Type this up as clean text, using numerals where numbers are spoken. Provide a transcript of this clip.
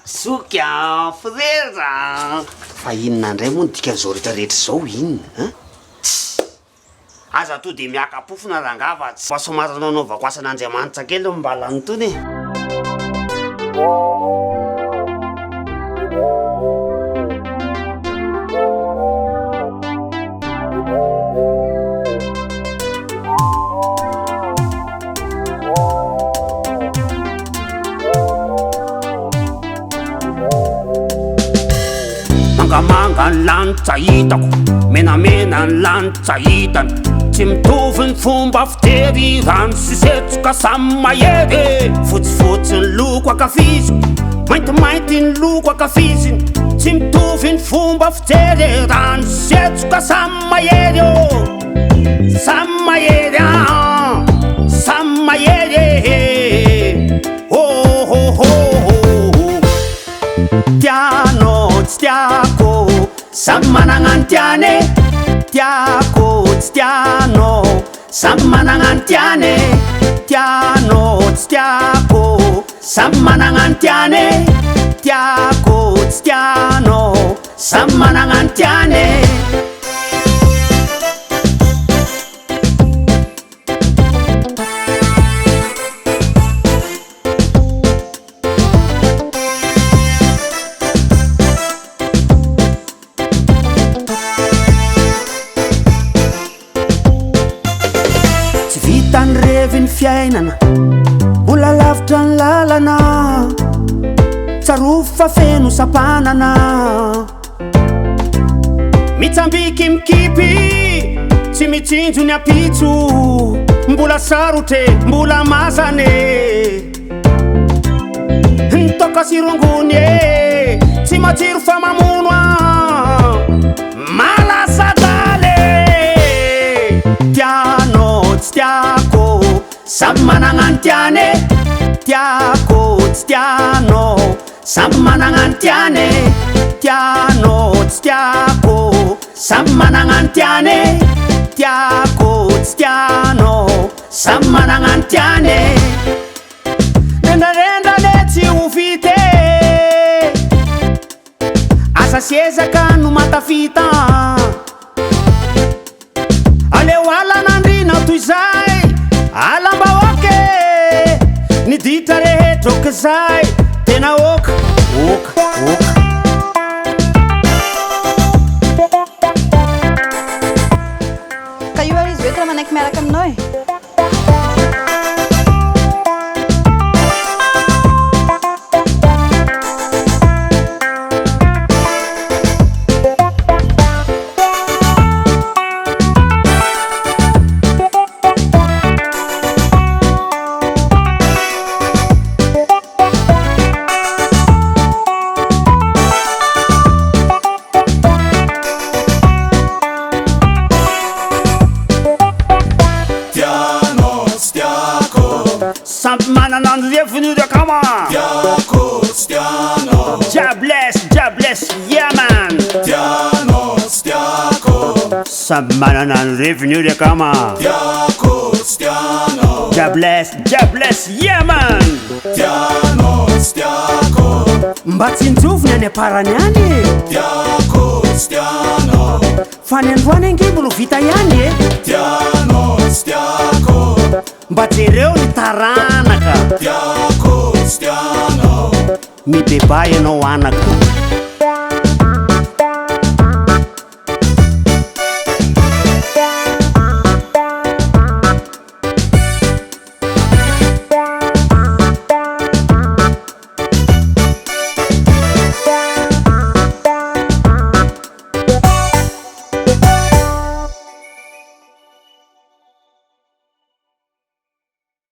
soka frera fa inona ndray moa nodikazao rehetrarehetra zao inona aza to de miakapofona rangava tsy fahasomaranao anaovako asan'Andriamanitra kely mbalany tony mangamanga ny lanitra hitako menamena ny lanitra hitany tsy mitovy ny fomba fitery rano sy setsoka samy mahery fotsifotsy ny loko akafiziny maintimainty ny loko akafiziny tsy mitovy ny fomba fitery rano sy setsoka samy mahery samy mahery samy mahery tiano tsy tiako samy managna ny tiany tiako tsy tiano samy managna ny tiany tiano tsy tiako samy managna ny tiany tiako tsy tiano samy managna ny tiany tany reviny fiainana mbola lavitra ny lalana tsarofo fa feno sapanana mitsambiky mikipy tsy mitsinjo ny apitso mbola sarotre mbola masane nitoka sirongony tsy matsiro fa mamono malasadale tiano tsy tiako samy managna ny tiany tiako tsy tiano samy managna ny tiany tiano tsy tiako samy managna ny tiany tiako tsy tiano samy managna ny tiany rendrarendra tsy ho vite asa siezaka no matafita aleo alan'andrina toy zay alambaoke ny ditra rehetra oka zay tena oka ka io ary izy hoe tena manaiky miaraka aminao Sample manana ny revenu de kama Tiako stiano Jah bless, yeah man Tiano stiako Sample manana ny revenu de kama Tiako stiano Jah bless, yeah man Tiano stiako mba tsy nitsofony any aparany any Tiako stiano fa ny androany angibolo vita ihany Tiano stiako mba jereo ny taranaka Tiako stiano mibebay anao anaka